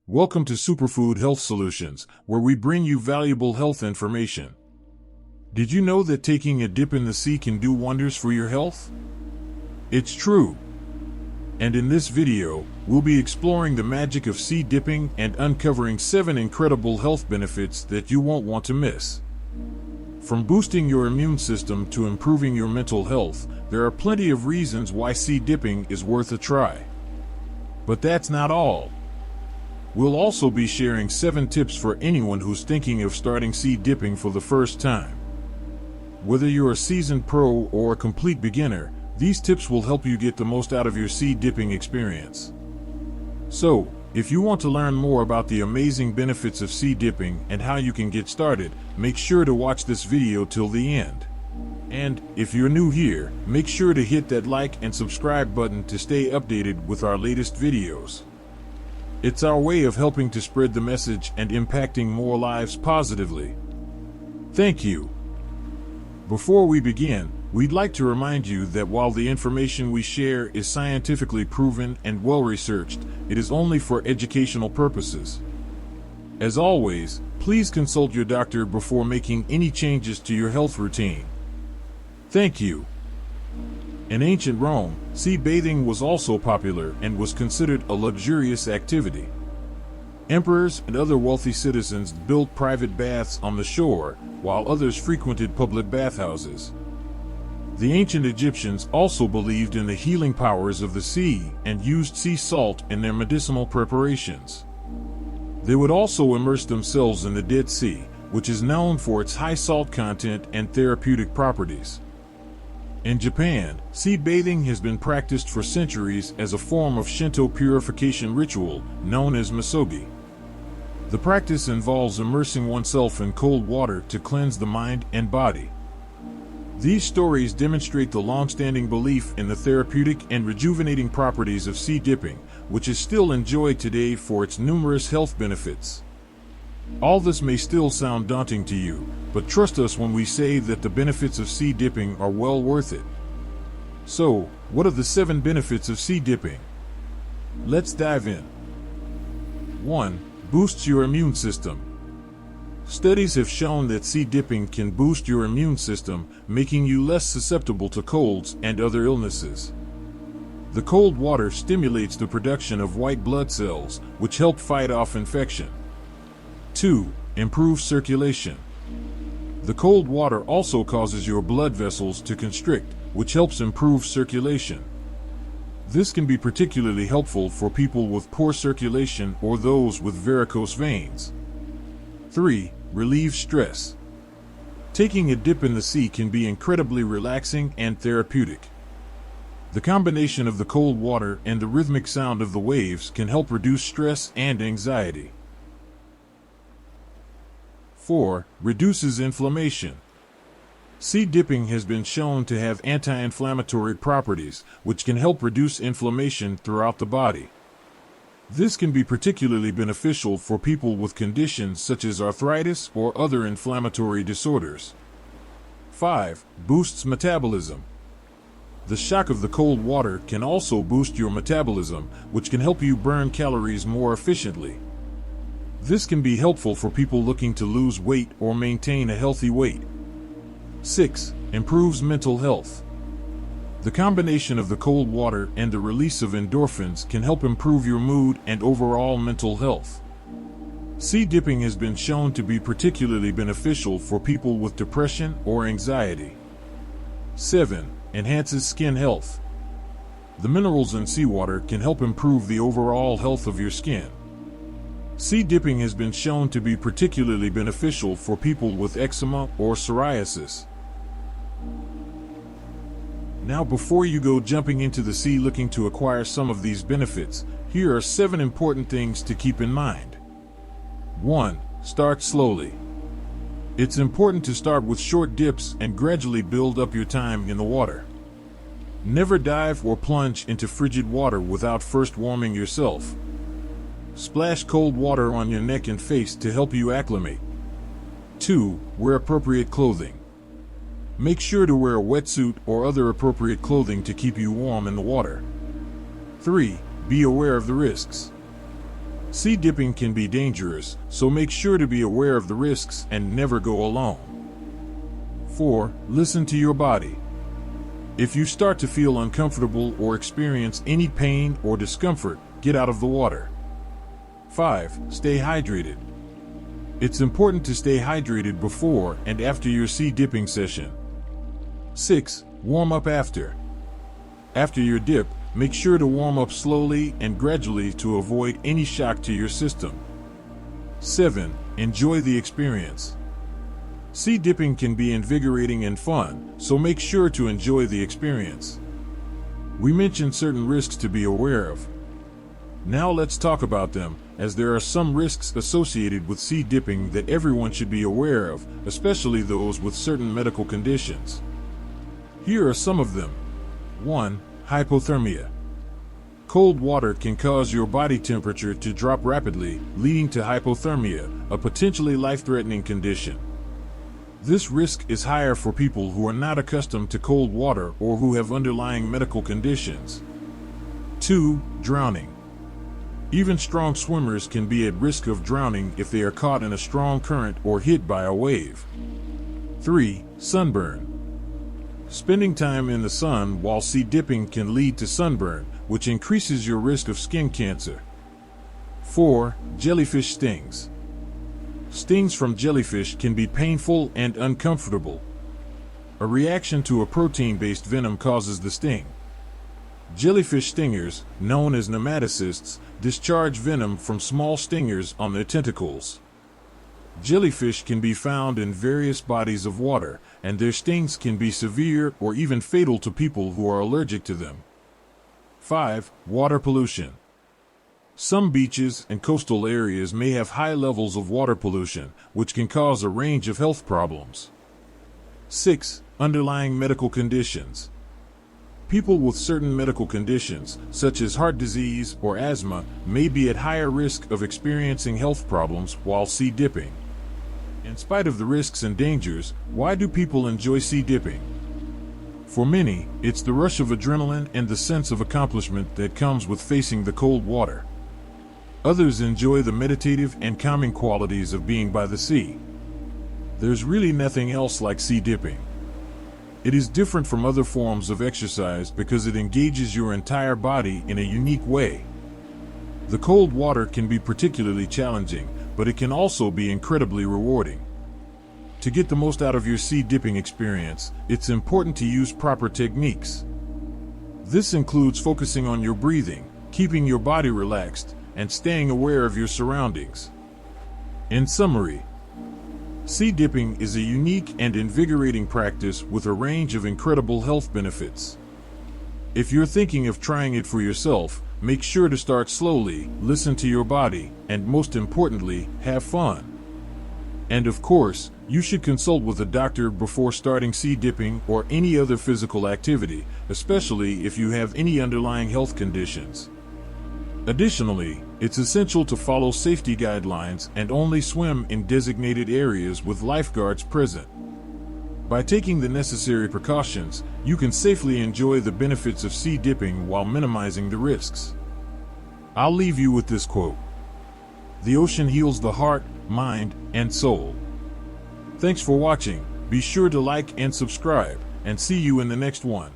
Welcome to Superfood Health Solutions, where we bring you valuable health information. Did you know that taking a dip in the sea can do wonders for your health? It's true. And in this video, we'll be exploring the magic of sea dipping and uncovering 7 incredible health benefits that you won't want to miss. From boosting your immune system to improving your mental health, there are plenty of reasons why sea dipping is worth a try. But that's not all. We'll also be sharing 7 tips for anyone who's thinking of starting sea dipping for the first time. Whether you're a seasoned pro or a complete beginner, these tips will help you get the most out of your sea dipping experience. So, if you want to learn more about the amazing benefits of sea dipping and how you can get started, make sure to watch this video till the end. And, if you're new here, make sure to hit that like and subscribe button to stay updated with our latest videos. It's our way of helping to spread the message and impacting more lives positively. Thank you. Before we begin, we'd like to remind you that while the information we share is scientifically proven and well-researched, it is only for educational purposes. As always, please consult your doctor before making any changes to your health routine. Thank you. In ancient Rome, sea bathing was also popular and was considered a luxurious activity. Emperors and other wealthy citizens built private baths on the shore, while others frequented public bathhouses. The ancient Egyptians also believed in the healing powers of the sea and used sea salt in their medicinal preparations. They would also immerse themselves in the Dead Sea, which is known for its high salt content and therapeutic properties. In Japan, sea bathing has been practiced for centuries as a form of Shinto purification ritual known as misogi. The practice involves immersing oneself in cold water to cleanse the mind and body. These stories demonstrate the long-standing belief in the therapeutic and rejuvenating properties of sea dipping, which is still enjoyed today for its numerous health benefits. All this may still sound daunting to you, but trust us when we say that the benefits of sea dipping are well worth it. So, what are the 7 benefits of sea dipping? Let's dive in. 1. Boosts your immune system. Studies have shown that sea dipping can boost your immune system, making you less susceptible to colds and other illnesses. The cold water stimulates the production of white blood cells, which help fight off infection. 2. Improves circulation. The cold water also causes your blood vessels to constrict, which helps improve circulation. This can be particularly helpful for people with poor circulation or those with varicose veins. 3. Relieves stress. Taking a dip in the sea can be incredibly relaxing and therapeutic. The combination of the cold water and the rhythmic sound of the waves can help reduce stress and anxiety. 4. Reduces inflammation. Sea dipping has been shown to have anti-inflammatory properties, which can help reduce inflammation throughout the body. This can be particularly beneficial for people with conditions such as arthritis or other inflammatory disorders. 5. Boosts metabolism. The shock of the cold water can also boost your metabolism, which can help you burn calories more efficiently. This can be helpful for people looking to lose weight or maintain a healthy weight. 6. Improves mental health. The combination of the cold water and the release of endorphins can help improve your mood and overall mental health. Sea dipping has been shown to be particularly beneficial for people with depression or anxiety. 7. Enhances skin health. The minerals in seawater can help improve the overall health of your skin. Sea dipping has been shown to be particularly beneficial for people with eczema or psoriasis. Now, before you go jumping into the sea looking to acquire some of these benefits, here are 7 important things to keep in mind. 1. Start slowly. It's important to start with short dips and gradually build up your time in the water. Never dive or plunge into frigid water without first warming yourself. Splash cold water on your neck and face to help you acclimate. 2. Wear appropriate clothing. Make sure to wear a wetsuit or other appropriate clothing to keep you warm in the water. 3. Be aware of the risks. Sea dipping can be dangerous, so make sure to be aware of the risks and never go alone. 4. Listen to your body. If you start to feel uncomfortable or experience any pain or discomfort, get out of the water. 5. Stay hydrated. It's important to stay hydrated before and after your sea dipping session. 6. Warm up after. After your dip, make sure to warm up slowly and gradually to avoid any shock to your system. 7. Enjoy the experience. Sea dipping can be invigorating and fun, so make sure to enjoy the experience. We mentioned certain risks to be aware of. Now let's talk about them, as there are some risks associated with sea dipping that everyone should be aware of, especially those with certain medical conditions. Here are some of them. 1. Hypothermia. Cold water can cause your body temperature to drop rapidly, leading to hypothermia, a potentially life-threatening condition. This risk is higher for people who are not accustomed to cold water or who have underlying medical conditions. 2. Drowning. Even strong swimmers can be at risk of drowning if they are caught in a strong current or hit by a wave. 3. Sunburn. Spending time in the sun while sea dipping can lead to sunburn, which increases your risk of skin cancer. 4. Jellyfish stings. Stings from jellyfish can be painful and uncomfortable. A reaction to a protein-based venom causes the sting. Jellyfish stingers, known as nematocysts, discharge venom from small stingers on their tentacles. Jellyfish can be found in various bodies of water, and their stings can be severe or even fatal to people who are allergic to them. 5. Water pollution. Some beaches and coastal areas may have high levels of water pollution, which can cause a range of health problems. 6. Underlying medical conditions. People with certain medical conditions, such as heart disease or asthma, may be at higher risk of experiencing health problems while sea dipping. In spite of the risks and dangers, why do people enjoy sea dipping? For many, it's the rush of adrenaline and the sense of accomplishment that comes with facing the cold water. Others enjoy the meditative and calming qualities of being by the sea. There's really nothing else like sea dipping. It is different from other forms of exercise because it engages your entire body in a unique way. The cold water can be particularly challenging, but it can also be incredibly rewarding. To get the most out of your sea dipping experience, it's important to use proper techniques. This includes focusing on your breathing, keeping your body relaxed, and staying aware of your surroundings. In summary, sea dipping is a unique and invigorating practice with a range of incredible health benefits. If you're thinking of trying it for yourself, make sure to start slowly, listen to your body, and most importantly, have fun. And of course, you should consult with a doctor before starting sea dipping or any other physical activity, especially if you have any underlying health conditions. Additionally, it's essential to follow safety guidelines and only swim in designated areas with lifeguards present. By taking the necessary precautions, you can safely enjoy the benefits of sea dipping while minimizing the risks. I'll leave you with this quote: "The ocean heals the heart, mind, and soul." Thanks for watching. Be sure to like and subscribe, and see you in the next one.